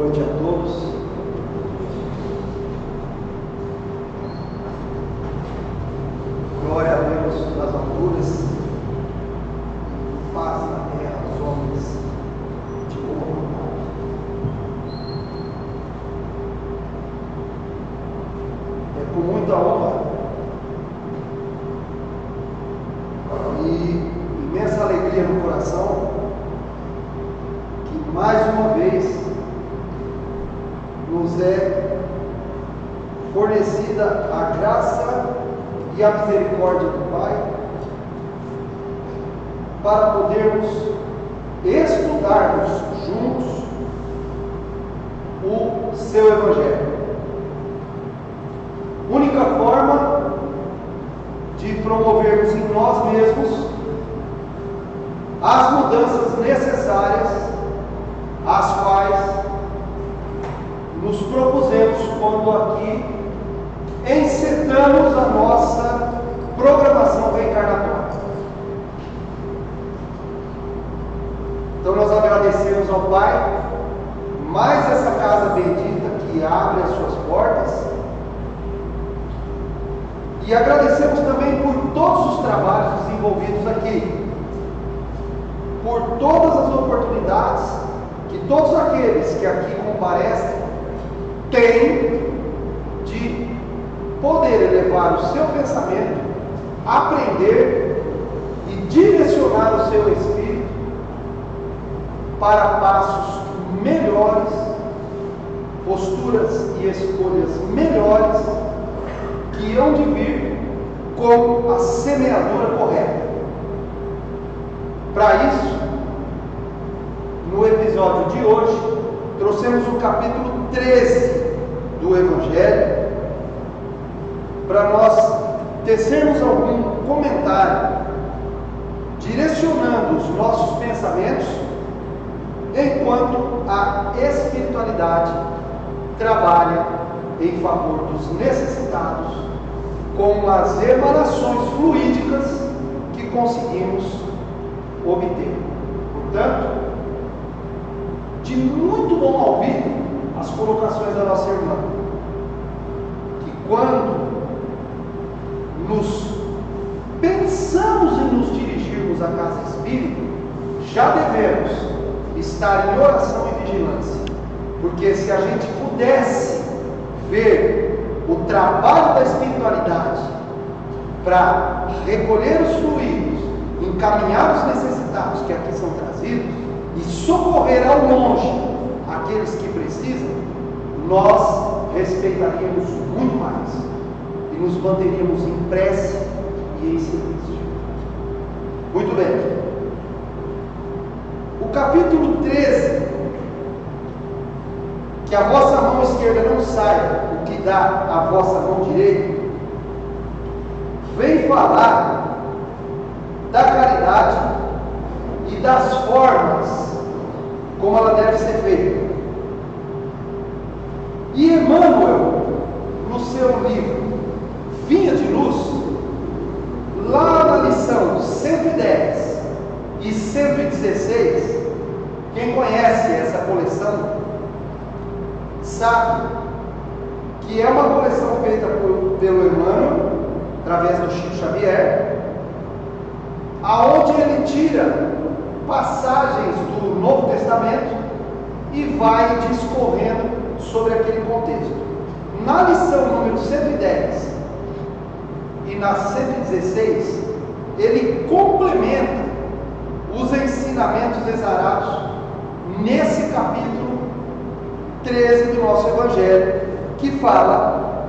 noite a todos. Glória a Deus nas alturas, paz na terra aos homens de boa vontade. É com muita honra e imensa alegria no coração que mais uma vez nos é fornecida a graça e a misericórdia do Pai para podermos estudarmos juntos o seu Evangelho. Única forma de promovermos em nós mesmos as mudanças necessárias, as quais nos propusemos quando aqui encetamos a nossa programação reencarnatória. Então nós agradecemos ao Pai, mais essa casa bendita que abre as suas portas, e agradecemos também por todos os trabalhos desenvolvidos aqui, por todas as oportunidades que todos aqueles que aqui comparecem têm de poder elevar o seu pensamento, aprender e direcionar o seu espírito para passos melhores, posturas e escolhas melhores que hão de vir com a semeadura correta. Para isso, no episódio de hoje, trouxemos o capítulo 13 do Evangelho, para nós tecermos algum comentário, direcionando os nossos pensamentos, enquanto a espiritualidade trabalha em favor dos necessitados, com as emanações fluídicas que conseguimos obter. Portanto, de muito bom ouvir as colocações da nossa irmã, que quando nos pensamos em nos dirigirmos à casa espírita, já devemos estar em oração e vigilância, porque se a gente pudesse ver o trabalho da espiritualidade para recolher os fluidos, encaminhar os necessitados que aqui são trazidos e socorrer ao longe aqueles que precisam, nós respeitaríamos muito mais e nos manteríamos em prece e em silêncio. Muito bem. O capítulo 13, que a vossa mão esquerda não saiba o que dá a vossa mão direita, vem falar da caridade e das formas como ela deve ser feita. E Emmanuel, no seu livro Vinha de Luz, lá na lição 110 e 116, quem conhece essa coleção sabe que é uma coleção feita pelo Emmanuel, através do Chico Xavier, aonde ele tira passagens do Novo Testamento e vai discorrendo sobre aquele contexto. Na lição número 110 e na 116, ele complementa os ensinamentos exarados nesse capítulo 13 do nosso Evangelho, que fala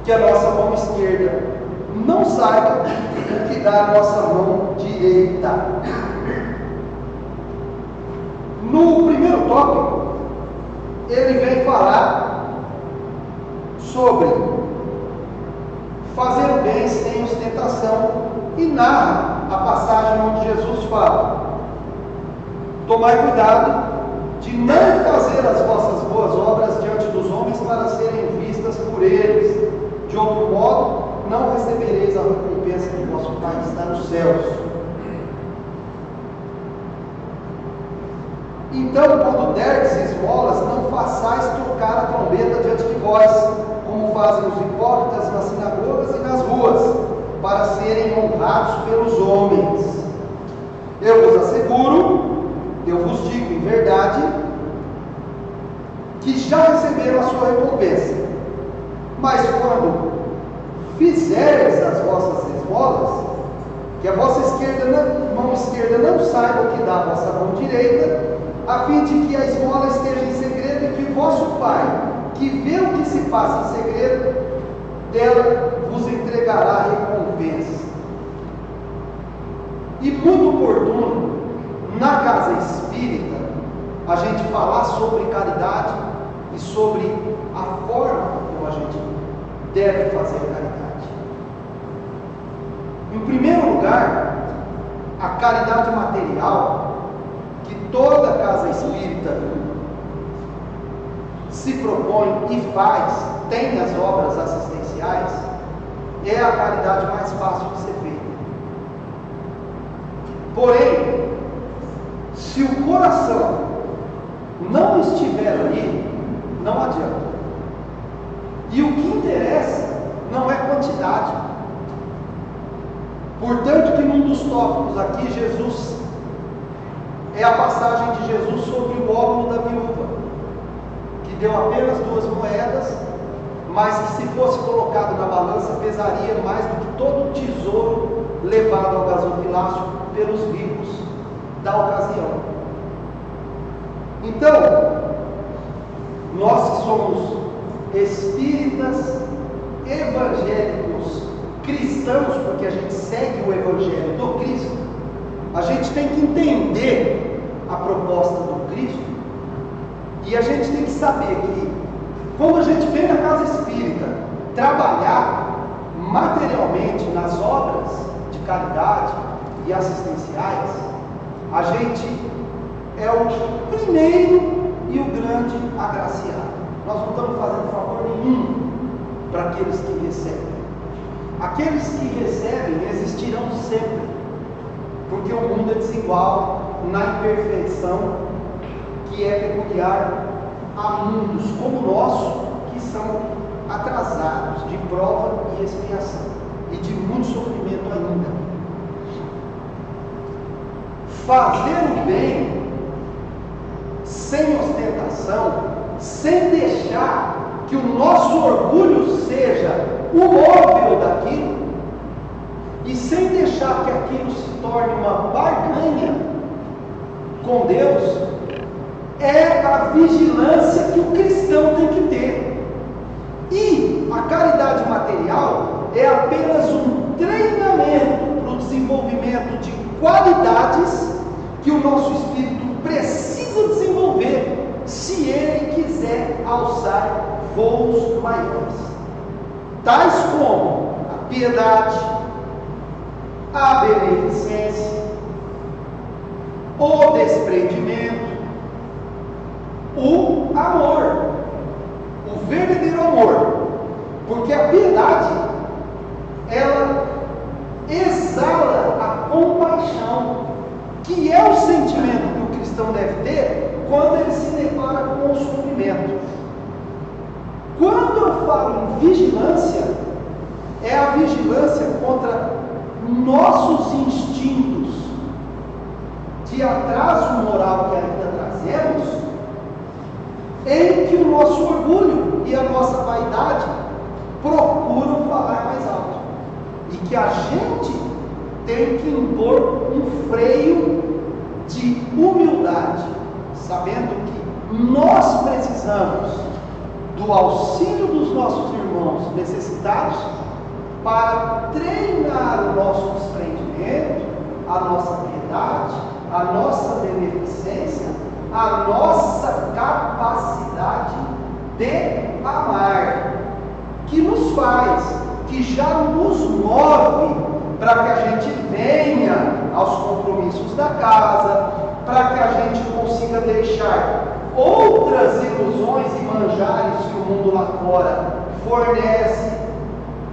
que a nossa mão esquerda não saiba o que dá a nossa mão direita. No primeiro tópico, ele vem falar sobre fazer o bem sem ostentação e narra a passagem onde Jesus fala: tomai cuidado de não fazer as vossas boas obras diante dos homens para serem vistas por eles, de outro modo não recebereis a recompensa de vosso Pai que está nos céus. Então, quando derdes esmolas, não façais tocar a trombeta diante de vós, como fazem os hipócritas nas sinagogas e nas ruas, para serem honrados pelos homens. Eu vos asseguro, eu vos digo em verdade, que já receberam a sua recompensa. Mas quando fizerdes as vossas esmolas, que a vossa mão esquerda não saiba o que dá a vossa mão direita, a fim de que a esmola esteja em segredo e que o vosso Pai, que vê o que se passa em segredo, dela vos entregará a recompensa. E muito oportuno, na casa espírita, a gente falar sobre caridade e sobre a forma como a gente deve fazer caridade. Em primeiro lugar, a caridade material, que toda casa espírita se propõe e faz, tem as obras assistenciais, é a caridade mais fácil de ser feita. Porém, se o coração não estiver ali, não adianta. E o que interessa não é quantidade. Portanto, que num dos tópicos aqui, Jesus, é a passagem de Jesus sobre o óbolo da viúva, que deu apenas 2 moedas, mas que se fosse colocado na balança, pesaria mais do que todo o tesouro levado ao gasofilácio pelos ricos da ocasião. Então, nós que somos espíritas, evangélicos, cristãos, porque a gente segue o evangelho do Cristo, a gente tem que entender a proposta do Cristo, e a gente tem que saber que quando a gente vem na casa espírita trabalhar materialmente nas obras de caridade e assistenciais, a gente é o primeiro e o grande agraciado. Nós não estamos fazendo favor nenhum para aqueles que recebem. Aqueles que recebem existirão sempre, porque o mundo é desigual na imperfeição que é peculiar a mundos como o nosso, que são atrasados de prova e expiação e de muito sofrimento ainda. Fazer o bem sem ostentação, sem deixar que o nosso orgulho seja o móvel daquilo, e sem deixar que aquilo se torne uma barganha com Deus, é a vigilância que o cristão tem que ter. E a caridade material é apenas um treinamento para o desenvolvimento de qualidades que o nosso espírito precisa desenvolver se ele quiser alçar voos maiores, tais como a piedade, a beneficência, o desprendimento, o amor, o verdadeiro amor, porque a piedade, ela exala a compaixão, que é o sentimento que o cristão deve ter quando ele se depara com o sofrimento. Quando eu falo em vigilância, é a vigilância contra nossos instintos de atraso moral que ainda trazemos, em que o nosso orgulho e a nossa vaidade procuram falar mais alto, e que a gente tem que impor um freio de humildade, sabendo que nós precisamos do auxílio dos nossos irmãos necessitados para treinar o nosso desprendimento, a nossa piedade, a nossa beneficência, a nossa capacidade de amar, que nos faz, que já nos move para que a gente venha aos compromissos da casa, para que a gente consiga deixar outras ilusões e manjares que o mundo lá fora fornece,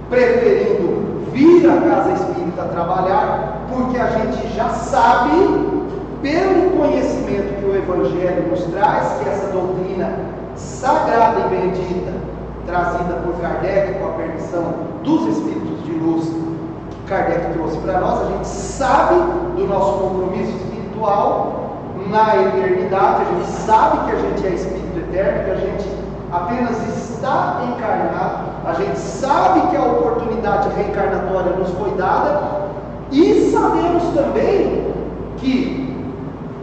preferindo vir à casa espírita trabalhar, porque a gente já sabe pelo conhecimento que o Evangelho nos traz, que essa doutrina sagrada e bendita, trazida por Kardec com a permissão dos Espíritos de luz que Kardec trouxe para nós, a gente sabe do nosso compromisso espiritual na eternidade, a gente sabe que a gente é Espírito eterno, que a gente apenas está encarnado, a gente sabe que a oportunidade reencarnatória nos foi dada, e sabemos também que,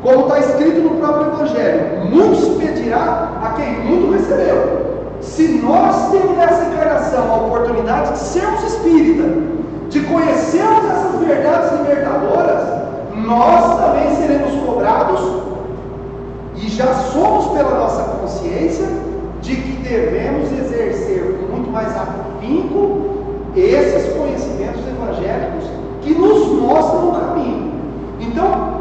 como está escrito no próprio Evangelho, muito se pedirá a quem muito recebeu. Se nós temos nessa encarnação a oportunidade de sermos espírita, de conhecermos essas verdades libertadoras, nós também seremos cobrados, e já somos pela nossa consciência, de que devemos exercer com muito mais afinco esses conhecimentos evangélicos que nos mostram o caminho. Então,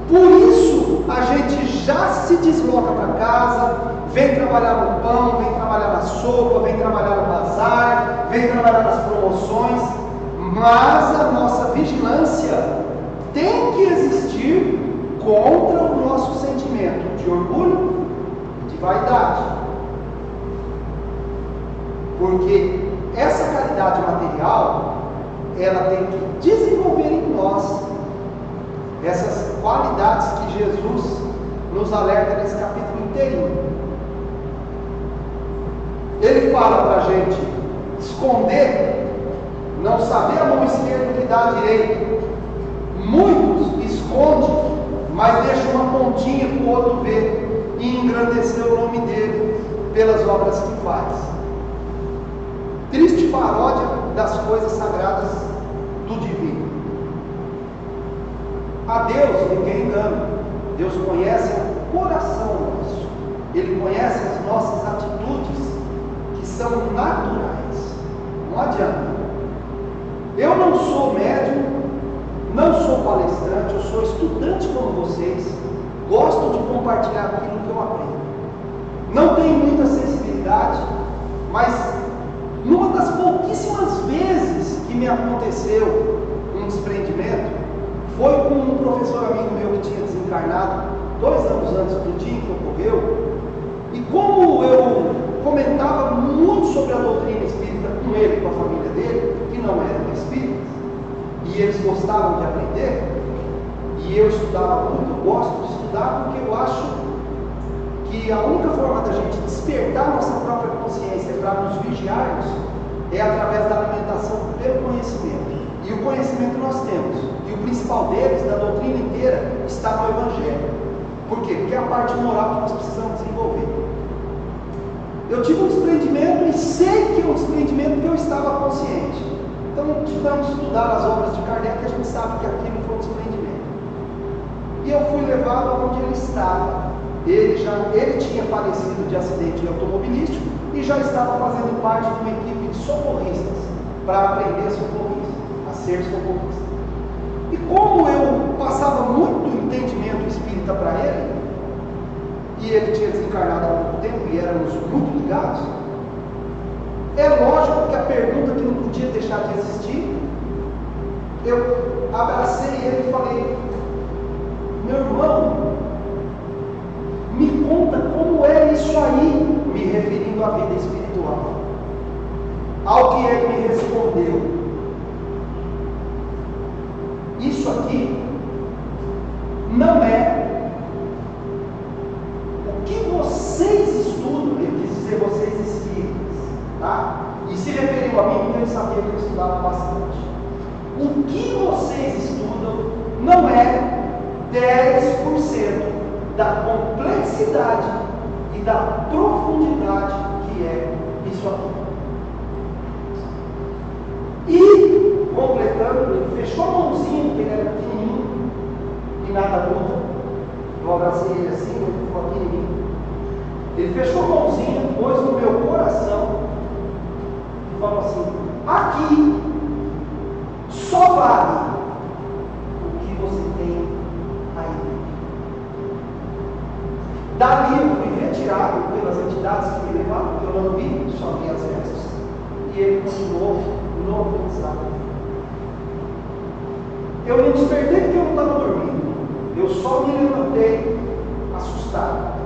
por isso a gente já se desloca para casa, vem trabalhar no pão, vem trabalhar na sopa, vem trabalhar no bazar, vem trabalhar nas promoções, mas a nossa vigilância tem que existir contra o nosso sentimento de orgulho e de vaidade. Porque essa caridade material, ela tem que desenvolver em nós essas qualidades que Jesus nos alerta nesse capítulo inteirinho. Ele fala para a gente esconder, não saber a mão esquerda que dá a direita. Muitos escondem, mas deixam uma pontinha para o outro ver e engrandecer o nome dele pelas obras que faz. Triste paródia das coisas sagradas do divino. A Deus ninguém engana. Deus conhece o coração nosso. Ele conhece as nossas atitudes, que são naturais. Não adianta. Eu não sou médium, não sou palestrante, eu sou estudante como vocês. Gosto de compartilhar aquilo que eu aprendo. Não tenho muita sensibilidade, mas numa das pouquíssimas vezes que me aconteceu um desprendimento, foi com um professor amigo meu que tinha desencarnado 2 anos antes do dia em que ocorreu. E como eu comentava muito sobre a doutrina espírita com ele e com a família dele, que não eram espíritas, e eles gostavam de aprender, e eu estudava muito, eu gosto de estudar, porque eu acho que a única forma da gente despertar nossa própria consciência para nos vigiarmos é através da alimentação pelo conhecimento. E o conhecimento nós temos, e o principal deles, da doutrina inteira, está no Evangelho. Por quê? Porque é a parte moral que nós precisamos desenvolver. Eu tive um desprendimento e sei que é um desprendimento porque eu estava consciente. Então, tivemos estudar as obras de Kardec, a gente sabe que aquilo foi um desprendimento. E eu fui levado aonde ele estava. Ele tinha falecido de acidente automobilístico e já estava fazendo parte de uma equipe de socorristas para aprender socorrismo, a ser socorrista. E como eu passava muito entendimento espírita para ele, e ele tinha desencarnado há pouco tempo e éramos muito ligados, é lógico que a pergunta que não podia deixar de existir, eu abracei ele e falei: meu irmão, me conta como é isso aí, me referindo à vida espiritual. Ao que ele me respondeu: isso aqui não é o que vocês estudam, ele quis dizer vocês espíritas, tá? E se referiu a mim porque ele sabia que eu estudava bastante. O que vocês estudam não é 10% da complexidade e da profundidade que é isso aqui. E, completando, ele fechou a mãozinha, porque ele era pequenininho e nada muda. Eu abracei ele assim, ele ficou aqui em mim. Ele fechou a mãozinha, pôs no meu coração e falou assim: aqui só vale o que você tem aí. Dali eu fui retirado pelas entidades que me levaram, porque eu não vi, só vi as vestes. E ele continuou no aprendizado. Eu não despertei porque eu não estava dormindo. eu só me levantei assustado.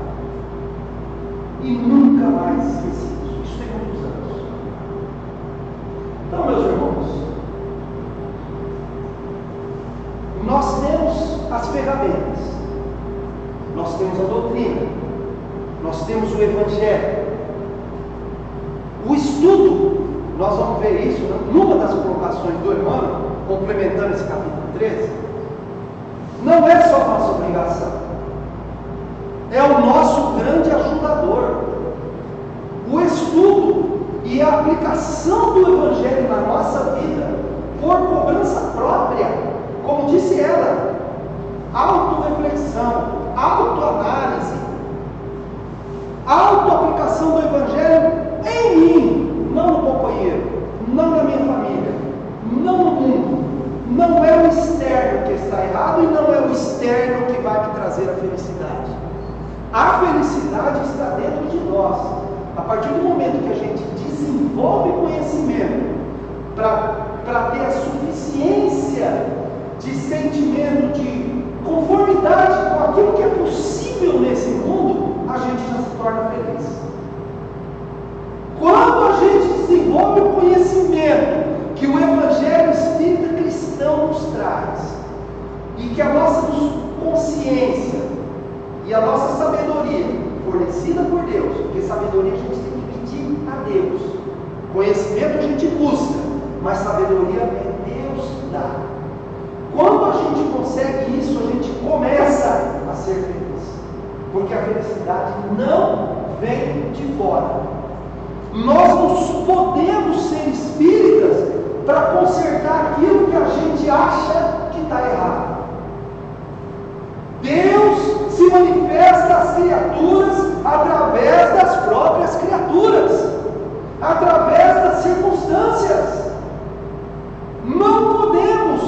E nunca mais esqueci isso. Isso tem muitos anos. Então, meus irmãos, nós temos as ferramentas, nós temos a doutrina, nós temos o Evangelho. O estudo, nós vamos ver isso numa das colocações do irmão, complementando esse capítulo 13, não é só nossa obrigação, é o nosso grande ajudador. O estudo e a aplicação do Evangelho na nossa vida, por cobrança própria, como disse ela, autorreflexão, autoanálise, autoaplicação do Evangelho em mim, não no companheiro, não na minha família, não no mundo. Não é o externo que está errado e não é o externo que vai me trazer a felicidade. A felicidade está dentro de nós. A partir do momento que a gente desenvolve conhecimento para ter a suficiência de sentimento, de conformidade com aquilo que é possível nesse mundo, a gente já se torna feliz. Quando a gente desenvolve o conhecimento que o Evangelho Espírita Cristão nos traz, e que a nossa consciência e a nossa sabedoria, fornecida por Deus, porque sabedoria a gente tem que pedir a Deus, conhecimento a gente busca, mas sabedoria é Deus dá. Quando a gente consegue isso, a gente começa a ser feliz, porque a felicidade não vem de fora. Nós não podemos ser espíritas para consertar aquilo que a gente acha que está errado. Deus se manifesta às criaturas através das próprias criaturas, através das circunstâncias. Não podemos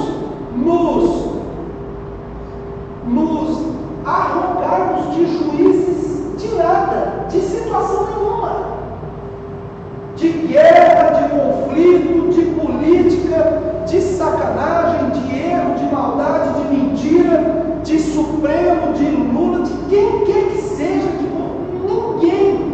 nos arrogarmos de juízes de nada, de situação nenhuma. De guerra, de conflito, de política, de sacanagem, de erro, de maldade, de mentira, de Supremo, de Lula, de quem quer que seja, ninguém.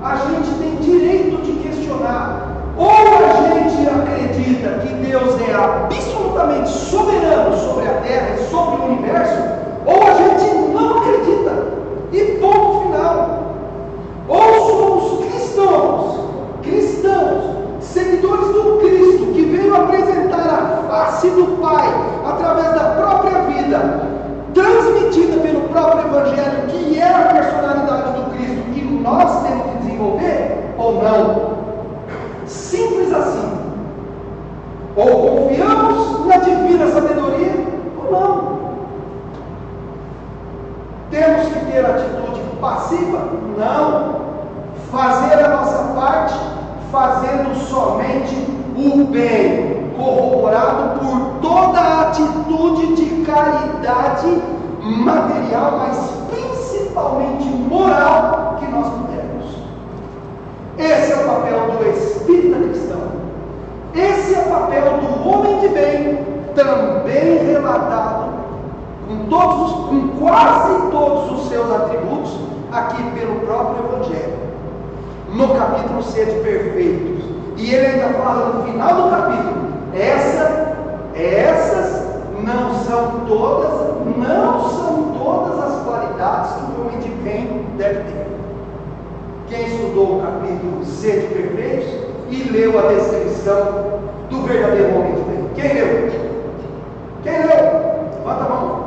A gente tem direito de questionar. Ou a gente acredita que Deus é absolutamente soberano sobre a terra e sobre o universo, ou a gente não acredita. E ponto final. Ou somos cristãos, seguidores do Cristo, que veio apresentar a face do Pai, através da própria vida, transmitida pelo próprio Evangelho, que é a personalidade do Cristo, que nós temos que desenvolver, ou não. Simples assim. Ou confiamos na divina sabedoria, ou não. Temos que ter atitude passiva? Não. Fazer a nossa parte, fazendo somente o bem, corroborado por toda a atitude de caridade material, mas principalmente moral que nós pudermos. Esse é o papel do espírita cristão. Esse é o papel do homem de bem, também relatado com quase todos os seus atributos aqui pelo próprio Evangelho. No capítulo Sede Perfeitos. E ele ainda fala no final do capítulo: essas não são todas as qualidades que o homem de bem deve ter. Quem estudou o capítulo Sede Perfeitos e leu a descrição do verdadeiro homem de bem? Quem leu? Levanta a mão.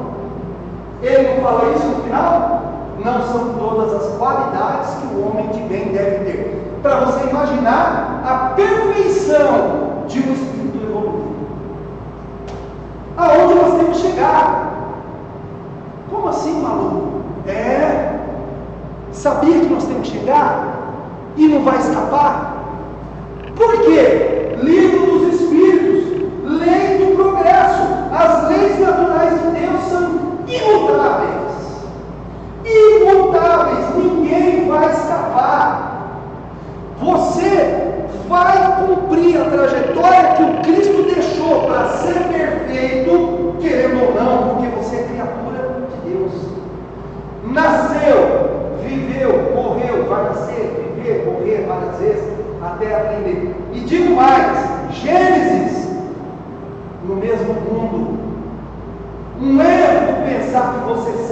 Ele não fala isso no final? Não são todas as qualidades que o homem de bem deve ter. Para você imaginar a perfeição de um espírito evoluído. Aonde nós temos que chegar? Como assim, maluco? Sabia que nós temos que chegar? E não vai escapar? Por quê? Livro dos Espíritos, lei do progresso. As leis naturais de Deus são imutáveis. Ninguém vai escapar. Você vai cumprir a trajetória que o Cristo deixou para ser perfeito, querendo ou não, porque você é criatura de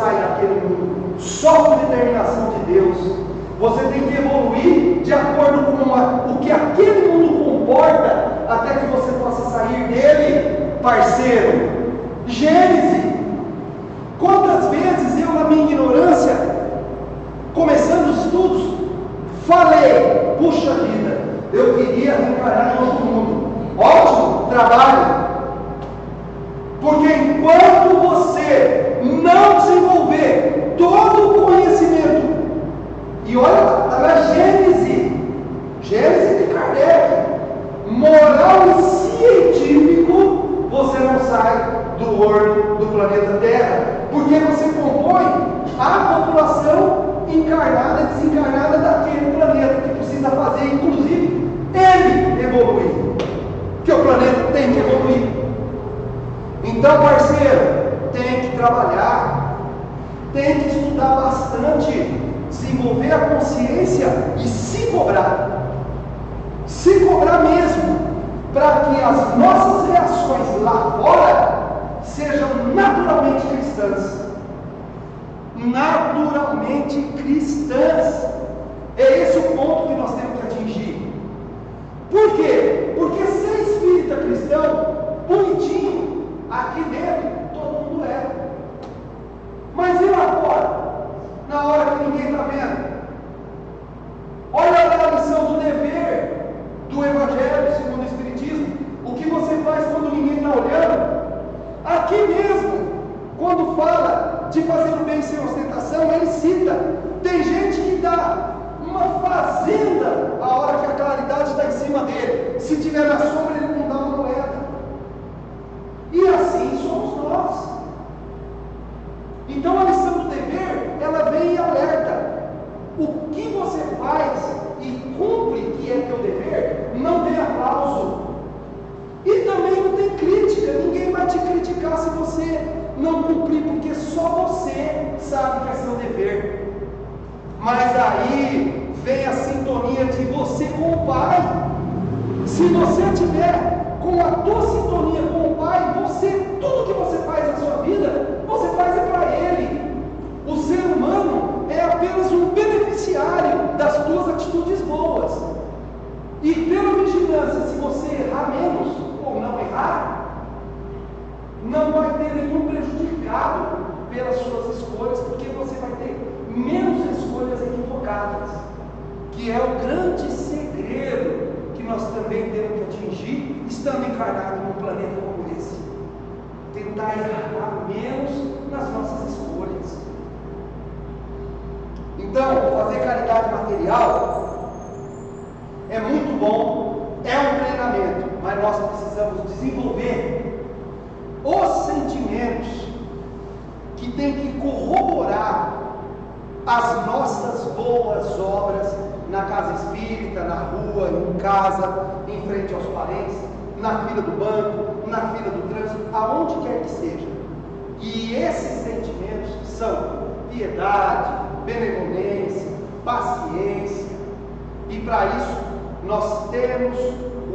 sai daquele mundo só por determinação de Deus. Você tem que evoluir de acordo com o que aquele mundo comporta, até que você possa sair dele, parceiro. Gênesis. Quantas vezes eu, na minha ignorância, começando os estudos, falei, puxa vida, eu queria reencarnar em outro mundo. Ótimo, trabalho. Porque enquanto você não desenvolver todo o conhecimento, e olha, está na Gênesis de Kardec, moral e científico, você não sai do orbe do planeta Terra, porque você compõe a população encarnada e desencarnada daquele planeta, que precisa fazer, inclusive, ele evoluir, porque o planeta tem que evoluir. Então, parceiro, tem que trabalhar, tem que estudar bastante, desenvolver a consciência e se cobrar mesmo, para que as nossas reações lá fora sejam naturalmente cristãs. Naturalmente cristãs. É esse o ponto que nós temos que atingir. Por quê? Porque ser espírita cristão, bonitinho, aqui dentro, todo mundo é. Mas e lá fora? Na hora que ninguém está vendo? Olha lá a lição do dever do Evangelho segundo o Espiritismo. O que você faz quando ninguém está olhando? Aqui mesmo, quando fala de fazer o bem sem ostentação, ele cita: tem gente que dá uma fazenda a hora que a claridade está em cima dele. Se tiver na sombra, ele não dá uma moeda. E assim somos nós. Então a lição do dever, ela vem e alerta: o que você faz e cumpre, que é teu dever, não tem aplauso. E também não tem crítica. Ninguém vai te criticar se você não cumprir, porque só você sabe que é seu dever. Mas aí vem a sintonia de você com o Pai. Se você tiver com a tua sintonia com o Pai, tudo que você faz na sua vida, você faz é para Ele. O ser humano é apenas um beneficiário das tuas atitudes boas. E pela vigilância, se você errar menos ou não errar, não vai ter nenhum prejudicado pelas suas escolhas, porque você vai ter menos escolhas equivocadas, que é o grande segredo que nós também temos que atingir, estando encarnados num planeta como esse. Tentar errar menos nas nossas escolhas. Então, fazer caridade material é muito bom, é um treinamento, mas nós precisamos desenvolver os sentimentos que tem que corroborar as nossas boas obras na casa espírita, na rua, em casa, em frente aos parentes, na fila do banco, na fila do trânsito, aonde quer que seja. E esses sentimentos são piedade, benevolência, paciência. E para isso nós temos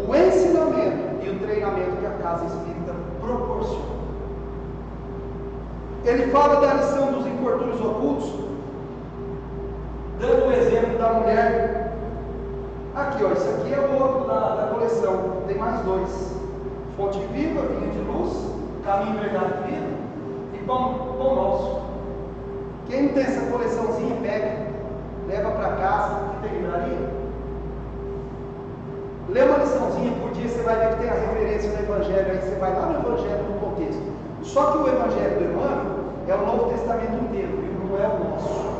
o ensinamento e o treinamento que a casa espírita proporciona. Ele fala da lição dos infortúnios ocultos, dando o exemplo da mulher. Aqui, ó, esse aqui é o outro da coleção. Tem mais dois: Fonte Viva, Vinha de Luz, Caminho, Verdade e Vida e Pão Nosso. Quem não tem essa coleçãozinha, pega, leva para casa, que tem livraria. Lê uma liçãozinha por dia, você vai ver que tem a referência no Evangelho, aí você vai lá no Evangelho no contexto. Só que o Evangelho do Emmanuel é o Novo Testamento inteiro, viu? Não é o nosso.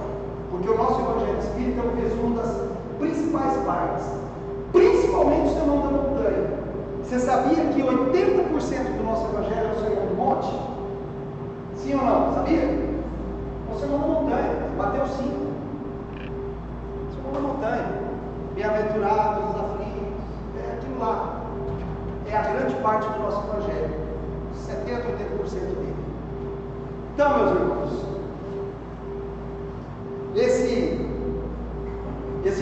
Porque o nosso Evangelho Espírita é um resumo das principais partes, principalmente o Sermão da Montanha. Você sabia que 80% do nosso Evangelho é o Sermão do Monte? Sim ou não? Sabia? É o Sermão da Montanha, Mateus 5. Sermão da Montanha. Bem-aventurados os aflitos, é aquilo lá. É a grande parte do nosso Evangelho. 70%, 80% dele. Então, meus irmãos, esse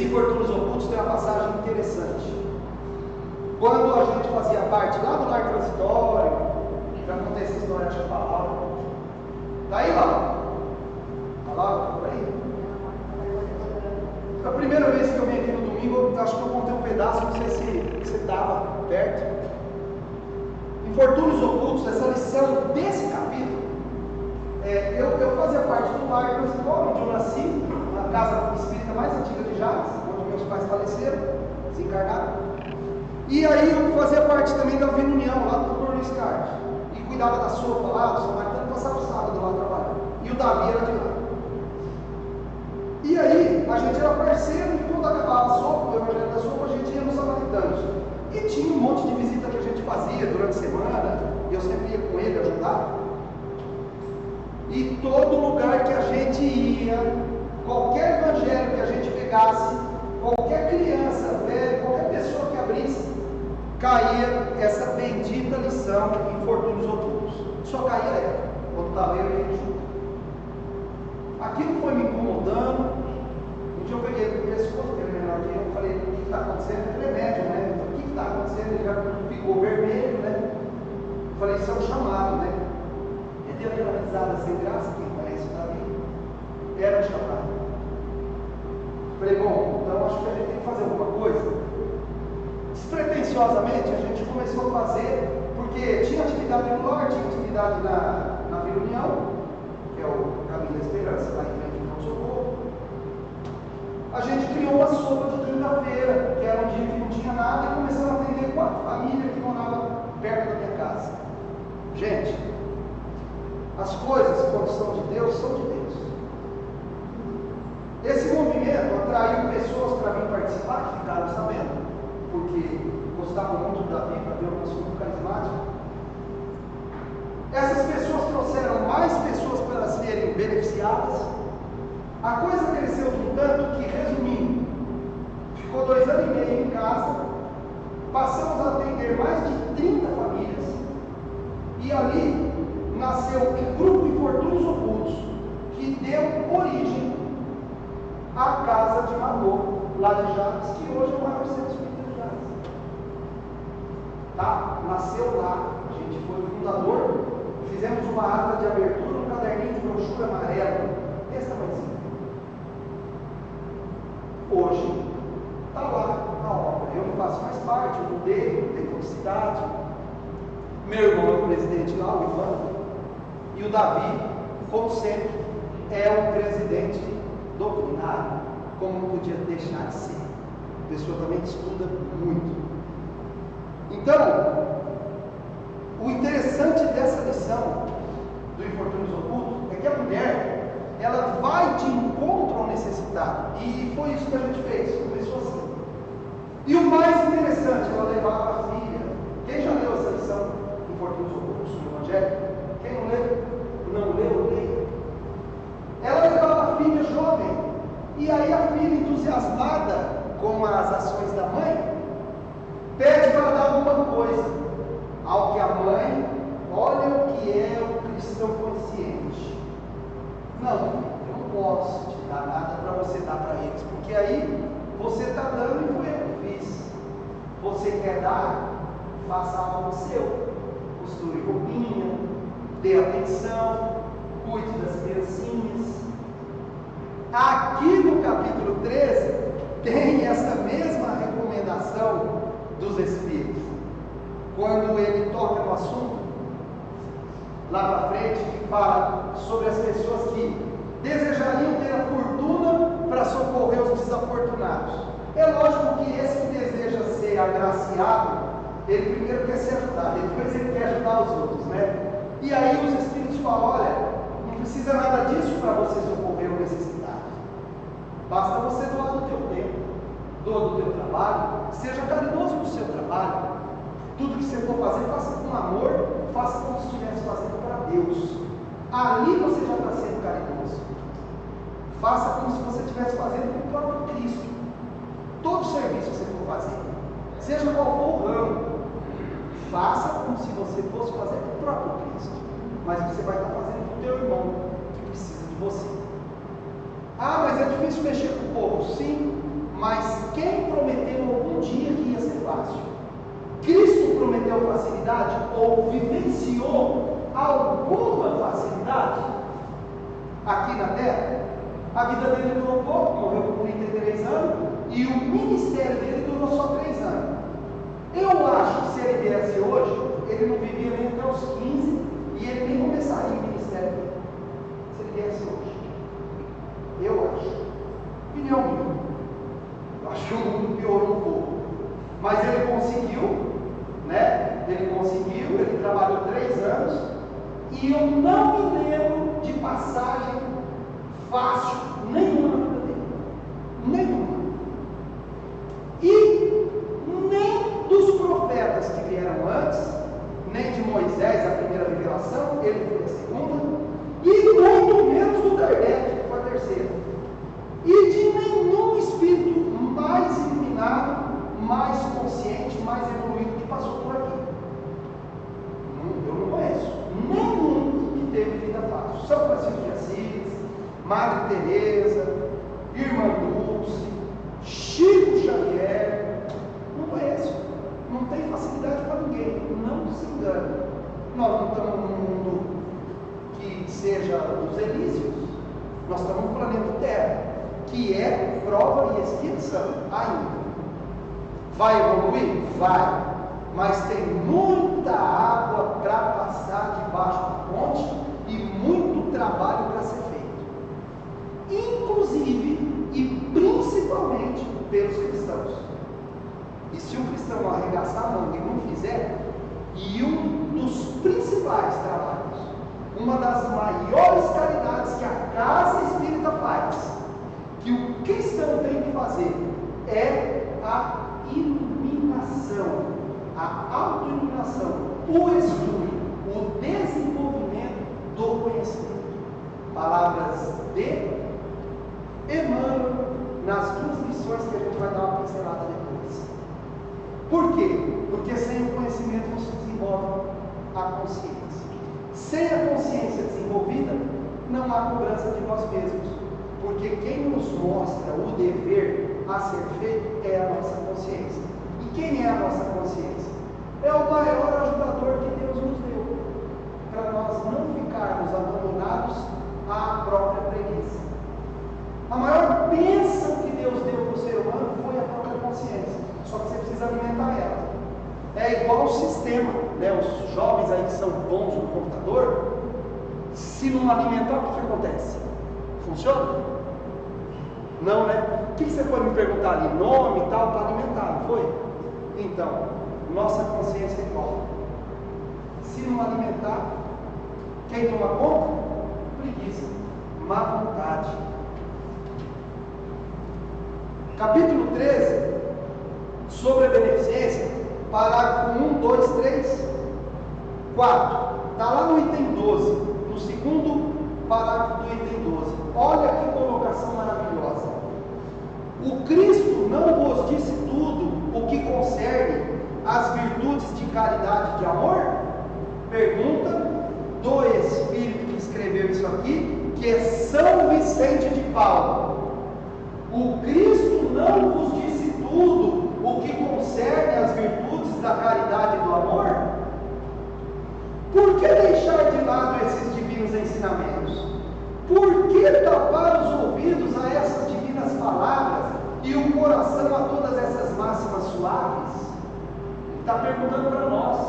infortúnios ocultos tem uma passagem interessante. Quando a gente fazia parte lá do lar transitório, já contei essa história, acho que falava. Daí lá, primeira vez que eu vim aqui no domingo, eu acho que eu contei um pedaço, não sei se você estava perto. Infortúnios ocultos, essa lição desse capítulo, eu fazia parte do lar principal onde eu nasci, na casa espírita mais antiga de Jales, onde meus pais faleceram, desencarnaram. E aí eu fazia parte também da Vila União, lá do Dr. Luiz Carlos, e cuidava da sopa lá, do São Martino, passava o sábado lá trabalhando. E o Davi era de lá. E aí, a gente era parceiro, e quando acabava a sopa, o evangelho da sopa, a gente ia nos samaritanos. E tinha um monte de visita que a gente fazia durante a semana, e eu sempre ia com ele ajudar. E todo lugar que a gente ia, qualquer evangelho que a gente pegasse, qualquer criança, velho, qualquer pessoa que abrisse, caía essa bendita lição de infortúnios ocultos. Só caía ela, quando estava eu e ele junto. Aquilo foi me incomodando. Um dia eu peguei o pescoço dele menor que eu falei: o que está acontecendo? Ele é médium, né? Então, o que está acontecendo? Ele já ficou vermelho, né? Eu falei: isso é um chamado, né? Ele deu aquela risada sem graça, quem conhece o Davi. Era um chamado. Eu falei: bom, então acho que a gente tem que fazer alguma coisa. Despretensiosamente a gente começou a fazer, porque tinha atividade no lar, tinha atividade na Vila União, que é o Caminho da Esperança, lá em frente ao Socorro. A gente criou uma sopa de quinta-feira, que era um dia que não tinha nada, e começamos a atender 4 famílias que moravam perto da minha casa. Gente, as coisas, quando são de Deus, são de Deus. Esse movimento atraiu pessoas para vir participar, que ficaram sabendo, porque gostavam muito do Davi, para ver um assunto carismático. Essas pessoas trouxeram mais pessoas para serem beneficiadas. A coisa cresceu de um tanto que, resumindo, ficou 2 anos e meio em casa, passamos a atender mais de 30 famílias, e ali nasceu o grupo Infortúnios Ocultos, que deu origem à Casa de Magô, lá de Jales, que hoje é o maior centro espírita de Jales. Tá? Nasceu lá, a gente foi o fundador, fizemos uma ata de abertura, um caderninho de brochura amarelo, desse tamanhozinho. Hoje está lá na obra. Eu não faço mais parte, eu mudei de cidade. Meu irmão é o presidente lá, o Ivan. E o Davi, como sempre, é o presidente doutrinário, como não podia deixar de ser. Pessoa também que estuda muito. Então, o interessante dessa lição do Infortúnios Ocultos é que a mulher, ela vai de encontro ao necessitado. E foi isso que a gente fez, começou assim. E o mais interessante, ela levava a filha. Quem já leu essa lição, Infortúnios Ocultos, no Evangelho? Quem não leu? Não leu, leia. Ela levava a filha jovem. E aí a filha, entusiasmada com as ações da mãe, pede para dar alguma coisa. Ao que a mãe, olha o que é o cristão consciente. Não, eu não posso te dar nada para você dar para eles, porque aí você está dando e foi eu que fiz. Você quer dar? Faça algo seu. Costure roupinha, dê atenção, cuide das criancinhas. Aqui no capítulo 13 tem essa mesma recomendação dos Espíritos. Quando ele toca no assunto, lá para frente, que fala sobre as pessoas que desejariam ter a fortuna para socorrer os desafortunados. É lógico que esse que deseja ser agraciado, ele primeiro quer se ajudar, depois ele quer ajudar os outros, né? E aí os Espíritos falam: olha, não precisa nada disso para você socorrer o necessitado. Basta você doar do teu tempo, doar do teu trabalho, seja caridoso no seu trabalho. Tudo que você for fazer, faça com amor, faça como se estivesse fazendo para Deus. Ali você já está sendo caridoso. Faça como se você estivesse fazendo com o próprio Cristo. Todo serviço que você for fazer, seja qual for o ramo, faça como se você fosse fazer com o próprio Cristo. Mas você vai estar fazendo com o teu irmão, que precisa de você. Ah, mas é difícil mexer com o povo. Sim, mas quem prometeu algum dia que ia ser fácil? Cristo prometeu facilidade ou vivenciou alguma facilidade aqui na terra? A vida dele durou pouco, morreu com 33 anos, e o ministério dele durou só 3 anos. Eu acho que se ele viesse hoje, ele não vivia nem até os 15, e ele nem começaria o ministério dele. Se ele viesse hoje. Eu acho. Opinião minha. Eu acho que o mundo piorou um pouco. Mas ele conseguiu, né? Ele trabalhou 3 anos, e eu não me lembro de passagem fácil nenhuma na vida dele. Nenhuma. E nem dos profetas que vieram antes, nem de Moisés, a primeira revelação, ele foi a segunda, e muito menos do Kardec, que foi a terceira. E de nenhum espírito mais iluminado, mais consciente, mais evoluído que passou por aqui. Eu não conheço nenhum que teve vida fácil. São Francisco de Assis, Madre Teresa, Irmã Dulce, Chico Xavier. Não conheço. Não tem facilidade para ninguém. Não se engane. Nós não estamos num mundo que seja os Elíseos. Nós estamos no planeta Terra, que é prova e expiação ainda. Vai evoluir? Vai. Mas tem muita água para passar debaixo da ponte e muito trabalho para ser feito. Inclusive e principalmente pelos cristãos. E se o cristão arregaçar a mão e não fizer, e um dos principais trabalhos, uma das maiores caridades que a Casa Espírita faz, que o cristão tem que fazer, é a iluminação, a autoiluminação, o estudo, o desenvolvimento do conhecimento. Palavras de Emmanuel nas 2 lições que a gente vai dar uma pincelada depois. Por quê? Porque sem o conhecimento não se desenvolve a consciência. Sem a consciência desenvolvida, não há cobrança de nós mesmos. Porque quem nos mostra o dever a ser feito é a nossa consciência. E quem é a nossa consciência? É o maior ajudador que Deus nos deu, para nós não ficarmos abandonados à própria preguiça. A maior bênção que Deus deu para o ser humano foi a própria consciência, só que você precisa alimentar ela. É igual o sistema, né? Os jovens aí que são bons no computador, se não alimentar, o que acontece? Funciona? Não, né? O que você foi me perguntar ali? Nome e tal, para alimentar, não foi? Então, nossa consciência é igual. Se não alimentar, quem toma conta? Preguiça, má vontade. Capítulo 13, sobre a beneficência, parágrafo 1, 2, 3, 4. Está lá no item 12, no segundo parágrafo do item 12. Olha que colocação maravilhosa. O Cristo não vos disse tudo o que concerne as virtudes de caridade e de amor? Pergunta do Espírito que escreveu isso aqui, que é São Vicente de Paulo. O Cristo não vos disse tudo o que concerne as virtudes da caridade e do amor? Por que deixar de lado esses divinos ensinamentos? Por que tapar os ouvidos a essas divinas palavras e o coração a todas essas máximas suaves? Está perguntando para nós.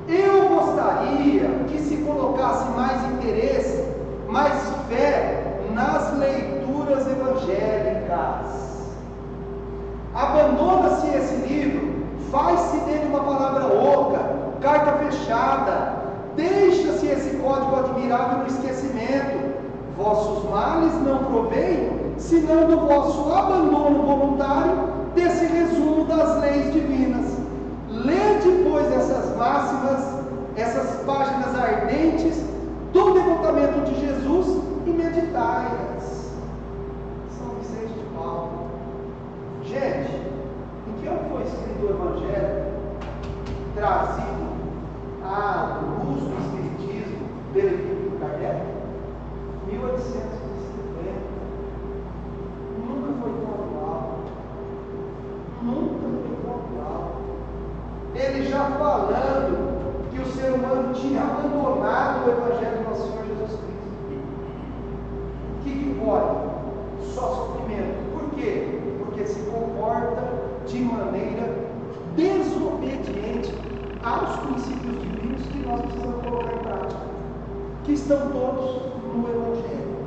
Eu gostaria que se colocasse mais interesse, mais fé nas leituras evangélicas. Abandona-se esse livro, faz-se dele uma palavra oca, carta fechada, deixa-se esse código admirável no esquecimento. Vossos males não provêm, senão do vosso abandono voluntário desse resumo das leis divinas. Lê depois essas máximas, essas páginas ardentes do devotamento de Jesus e meditai-as. São Vicente de Paulo. Gente, em que ano foi escrito o Evangelho trazido à luz do Espiritismo pelo Espírito Kardec? 1850. Nunca foi tão atual. Nunca foi tão atual. Ele já falando que o ser humano tinha abandonado o Evangelho do nosso Senhor Jesus Cristo. O que princípios divinos que nós precisamos colocar em prática, que estão todos no Evangelho.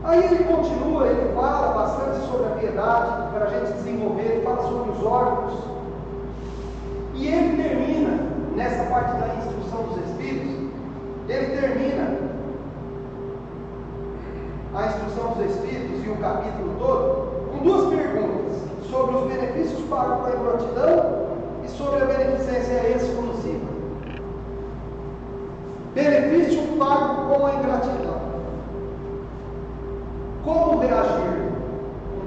Aí ele continua, ele fala bastante sobre a piedade, para a gente desenvolver, ele fala sobre os órgãos, e ele termina, nessa parte da instrução dos Espíritos, ele termina a instrução dos Espíritos e o capítulo todo, com duas perguntas, sobre os benefícios pagos com a ingratidão e sobre a beneficência exclusiva. Benefício pago com a ingratidão. Como reagir?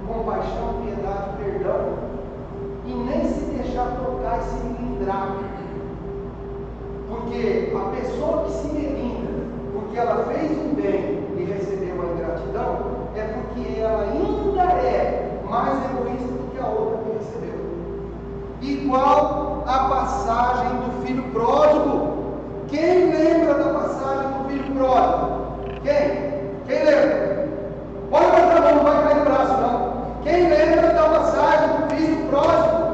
Com compaixão, piedade, perdão, e nem se deixar tocar e se melindrar. Porque a pessoa que se melindra, porque ela fez um bem e recebeu a ingratidão, é porque ela ainda é mais egoísta do que a outra que recebeu. Igual a passagem do filho pródigo. Quem lembra da passagem do filho pródigo? Quem lembra? Pode levantar a mão, não vai cair no braço não. Quem lembra da passagem do filho pródigo?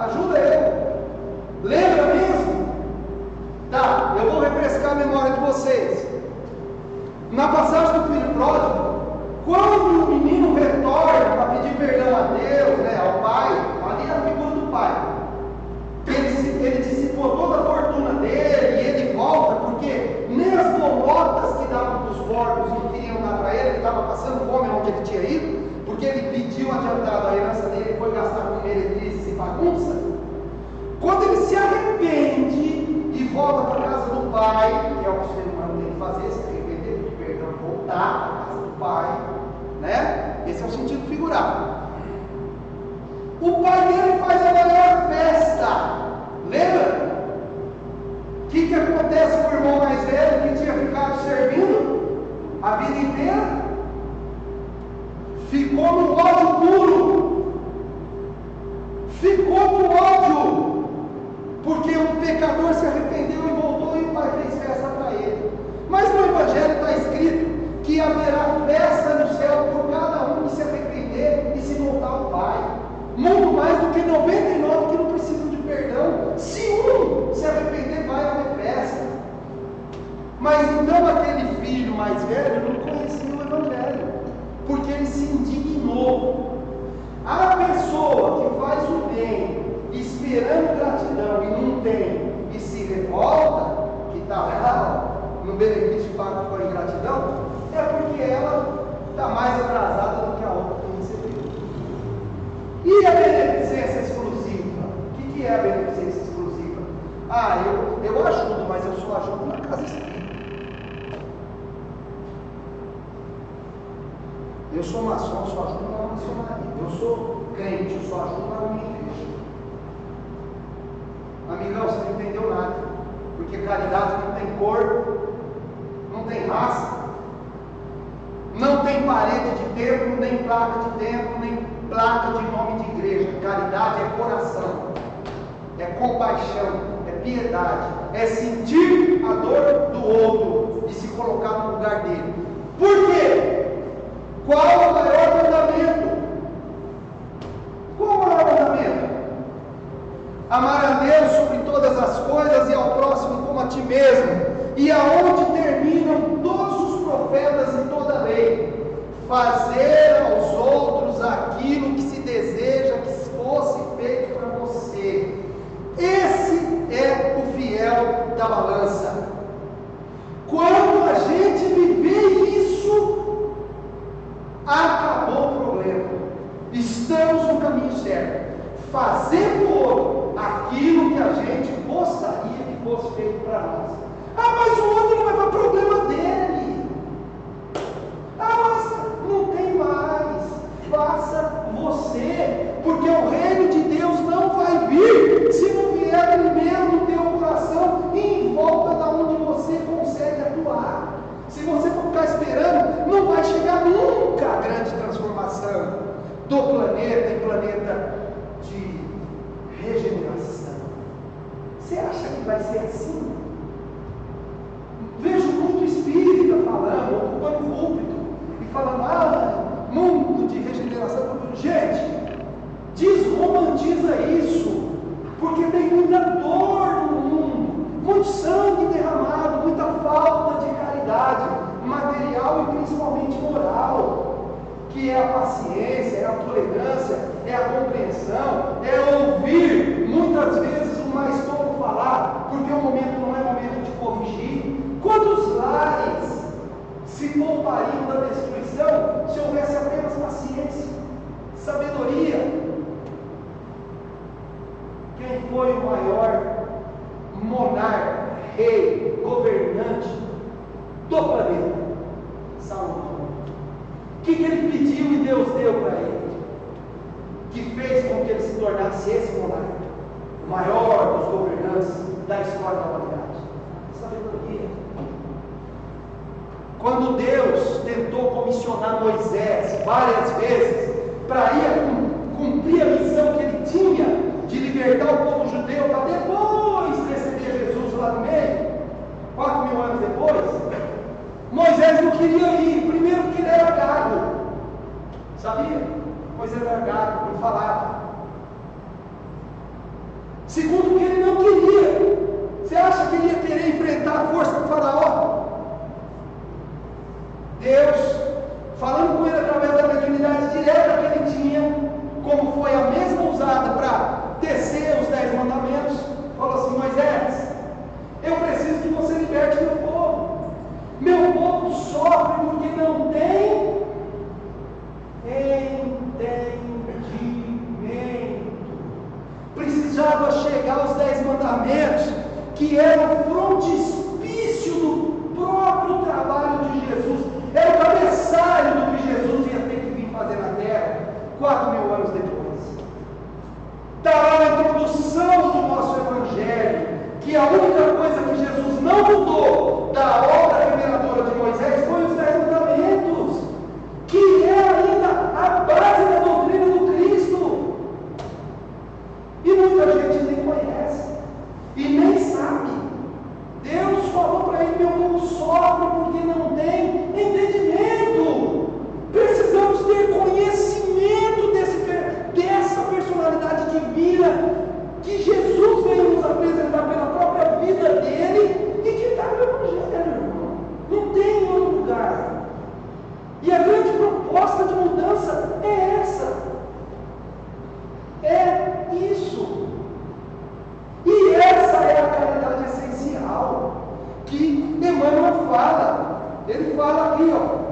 Ajuda eu. Lembra mesmo? Tá, eu vou refrescar a memória de vocês. Na passagem do filho pródigo, quando o menino retorna para pedir perdão a Deus, ao pai, ali é a figura do pai. Ele dissipou toda a fortuna dele e ele volta, porque nem as momotas que davam para os porcos não queriam dar para ele estava passando fome onde ele tinha ido, porque ele pediu adiantado a herança dele e foi gastar com meretrizes e bagunça. Quando ele se arrepende e volta para a casa do pai, que é o que o ser humano tem que fazer, se arrepender, pedir perdão, voltar para a casa do pai, esse é o sentido figurado. O pai dele faz a maior festa. Lembra? O que acontece com o irmão mais velho que tinha ficado servindo a vida inteira? Ficou no ódio puro. Ficou no ódio. Porque o pecador se arrependeu e voltou e o pai fez festa para ele. Mas no Evangelho está escrito que haverá festa no céu por cada um que se arrepender e se voltar ao Pai. Muito mais do que 99 que não precisam de perdão. Se um se arrepender, vai haver festa. Mas então aquele filho mais velho não conhecia o Evangelho, porque ele se indignou. A pessoa que faz o bem, esperando gratidão e não tem, e se revolta, que está lá no benefício pago com a ingratidão, é porque ela está mais atrasada do que a outra que recebeu. E a beneficência exclusiva? O que é a beneficência exclusiva? Eu ajudo, mas eu só ajudo na casa espírita. Eu sou maçom, só ajudo na maçonaria. Eu sou crente, eu só ajudo na minha igreja. Amigão, você não entendeu nada. Porque caridade não tem cor, não tem raça, não tem parede de templo, nem placa de templo, nem placa de nome de igreja. Caridade é coração, é compaixão, é piedade, é sentir a dor do outro e se colocar no lugar dele. Por quê? Qual o maior mandamento? Qual o maior mandamento? Amar a Deus sobre todas as coisas e ao próximo como a ti mesmo. E aonde terminam todos os profetas e toda a lei? Fazer aos outros aquilo que se deseja que fosse feito para você. Esse é o fiel da balança. Quando a gente viver isso, acabou o problema. Estamos no caminho certo. Fazer para o outro aquilo que a gente gostaria que fosse feito para nós. Mas o outro não vai para o problema dele. Mas não tem mais. Faça você, porque o reino de Deus não vai vir se não vier primeiro no teu coração e em volta da onde você consegue atuar. Se você for ficar esperando, não vai chegar nunca a grande transformação do planeta em planeta de regeneração. Você acha que vai ser assim? Vejo muito espírita falando, ocupando o púlpito e falando, mundo de regeneração. Gente, desromantiza isso, porque tem muita poupariam da destruição se houvesse apenas paciência, sabedoria. Quem foi o maior monarca, rei, governante do planeta? Salomão. O que ele pediu e Deus deu para ele? Que fez com que ele se tornasse esse monarca, o maior dos governantes da história da humanidade? Sabedoria. Quando Deus tentou comissionar Moisés várias vezes para ir cumprir a missão que ele tinha de libertar o povo judeu para depois receber Jesus lá no meio, 4.000 anos depois, Moisés não queria ir. Primeiro porque ele era gago, sabia? Moisés era gago, não falava. Segundo porque ele não queria. Você acha que ele ia querer enfrentar a força do faraó? Deus, falando com ele através da mediunidade direta que ele tinha, como foi a mesma usada para tecer os 10 mandamentos, falou assim: Moisés, eu preciso que você liberte meu povo. Meu povo sofre porque não tem entendimento. Precisava chegar aos 10 mandamentos, que era o frontispício do próprio trabalho de Jesus, era o cabeçalho do que Jesus ia ter que vir fazer na terra 4.000 anos depois. Está lá na introdução do nosso Evangelho, que a única coisa que Jesus não mudou da obra reveladora de Moisés foi os 10 mandamentos, que é ainda a base da doutrina do Cristo. E muita gente nem conhece e nem sabe. Deus falou para ele: meu povo sofre porque não tem entendimento. Precisamos ter conhecimento dessa personalidade divina que Jesus veio nos apresentar pela própria vida dele e que está no Evangelho, irmão. Não tem em outro lugar. E a grande proposta de mudança é essa. É isso. E essa é a caridade essencial que Emmanuel fala. Ele fala aqui, ó.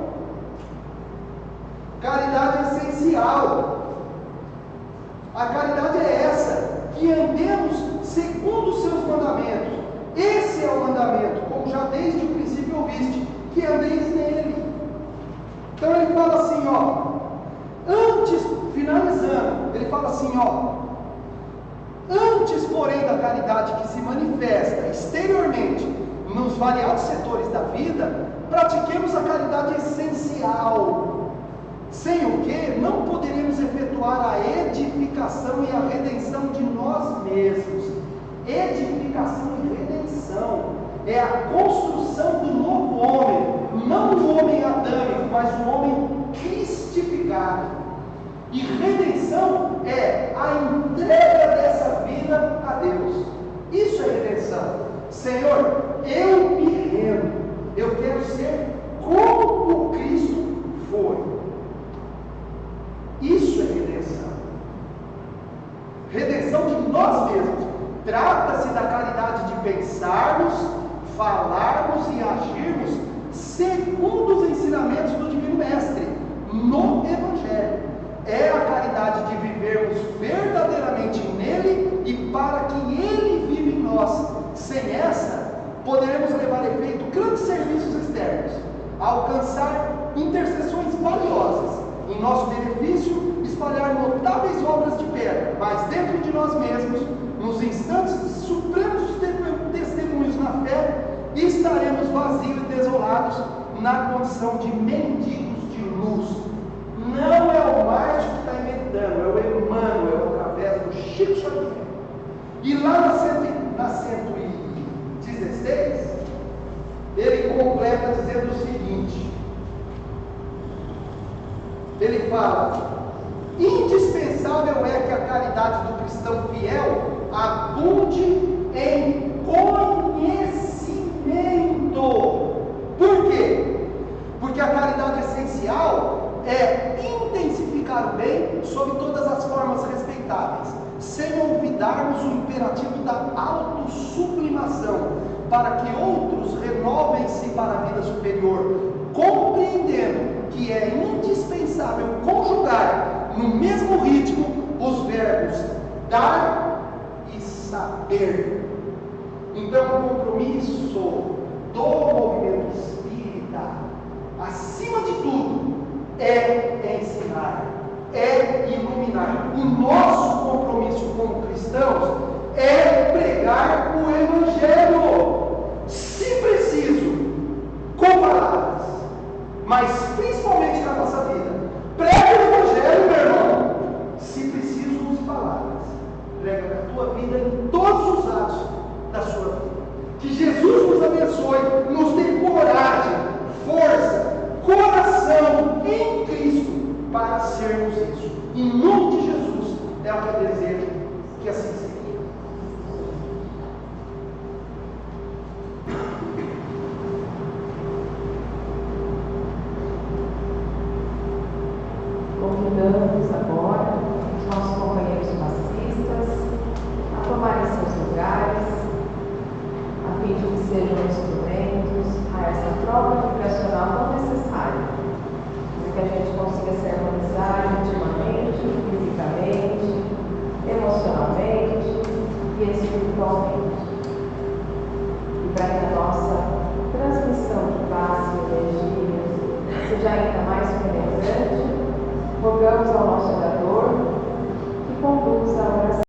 Caridade essencial. A caridade é essa, que andemos segundo os seus mandamentos. Esse é o mandamento, como já desde o princípio ouviste, que andeis nele. Então ele fala assim, ó, antes, finalizando, ele fala assim, ó, antes, porém, da caridade que se manifesta exteriormente nos variados setores da vida, pratiquemos a caridade essencial, sem o que não poderemos efetuar a edificação e a redenção de nós mesmos. Edificação e redenção é a construção do novo homem, não o homem adâmico, mas o homem cristificado. E redenção é a entrega dessa vida a Deus. Isso é redenção. Senhor, eu me rendo, eu quero ser como o Cristo foi. Isso é redenção. Redenção de nós mesmos. Trata-se da caridade de pensarmos, falarmos e agirmos segundo os ensinamentos do Divino Mestre no Evangelho. É a caridade de vivermos verdadeiramente nele e para que ele vive em nós. Sem essa, poderemos levar a efeito grandes serviços externos, alcançar intercessões valiosas em nosso benefício, espalhar notáveis obras de pedra, mas dentro de nós mesmos, nos instantes supremos testemunhos na fé, estaremos vazios e desolados na condição de mendigos de luz. Não é o Márcio que está inventando, é o Emmanuel, através do Chico Xavier. E lá na 116, ele completa dizendo o seguinte, ele fala: indispensável é que a caridade do cristão fiel abunde em conhecimento. Por quê? Porque a caridade essencial é intensificar o bem sob todas as formas respeitáveis, sem olvidarmos o imperativo da autossublimação, para que outros renovem-se para a vida superior, compreendendo que é indispensável conjugar no mesmo ritmo os verbos dar e saber. Então, o compromisso do movimento espírita, acima de tudo, é ensinar, é iluminar. O nosso compromisso como cristãos é pregar o Evangelho, se preciso, com palavras, mas principalmente na nossa vida. Prega o Evangelho, meu irmão, se preciso, use palavras. Prega na tua vida, em todos os atos da sua vida. Que Jesus nos abençoe, nos dê coragem, força, coração em Cristo para sermos isso. Em nome de Jesus, é o que eu desejo que assim seja. Convidamos agora os nossos companheiros passistas a tomarem seus lugares, a fim de que sejam instrumentos a essa troca vibracional tão necessária, para que a gente consiga se harmonizar intimamente, fisicamente, emocionalmente e espiritualmente. E para que a nossa transmissão de paz e energia seja ainda mais penetrante, rogamos ao nosso orador que conduza a oração.